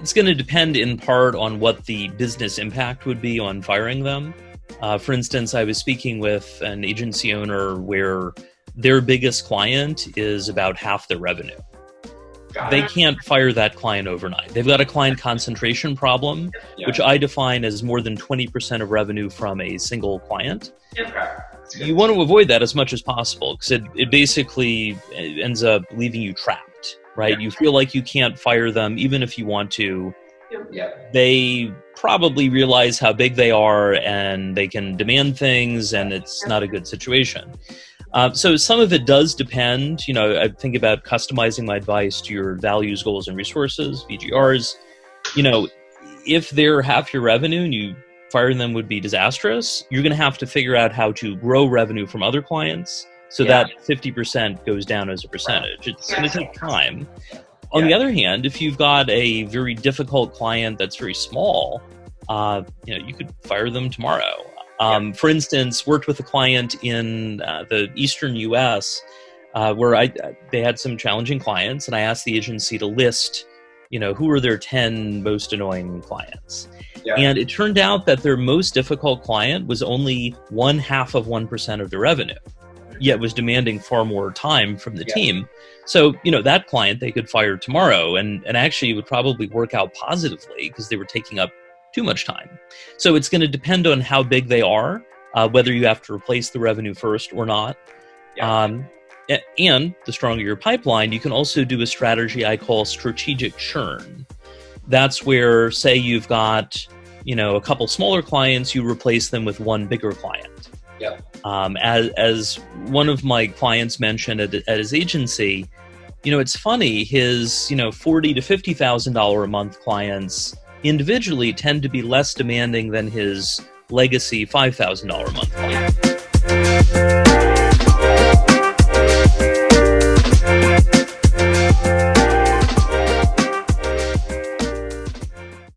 It's going to depend in part on what the business impact would be on firing them. For instance, I was speaking with an agency owner where their biggest client is about half their revenue. They can't fire that client overnight. They've got a client concentration problem, which I define as more than 20% of revenue from a single client. You want to avoid that as much as possible because it basically ends up leaving you trapped, right? You feel like you can't fire them even if you want to. They probably realize how big they are and they can demand things, and it's not a good situation. So some of it does depend. I think about customizing my advice to your values, goals, and resources, VGRs. If they're half your revenue and you firing them would be disastrous, you're going to have to figure out how to grow revenue from other clients so that 50% goes down as a percentage. It's going to take time. On the other hand, if you've got a very difficult client that's very small, you could fire them tomorrow. For instance, worked with a client in the eastern U.S. Where they had some challenging clients, and I asked the agency to list, who are their 10 most annoying clients. And it turned out that their most difficult client was only 0.5% of their revenue, yet was demanding far more time from the team. So, that client they could fire tomorrow, and actually it would probably work out positively because they were taking up too much time. So it's going to depend on how big they are, whether you have to replace the revenue first or not. And the stronger your pipeline, you can also do a strategy I call strategic churn. That's where, say you've got, a couple smaller clients, you replace them with one bigger client. As one of my clients mentioned at his agency, it's funny, his, $40,000 to $50,000 a month clients individually tend to be less demanding than his legacy $5,000 a month client.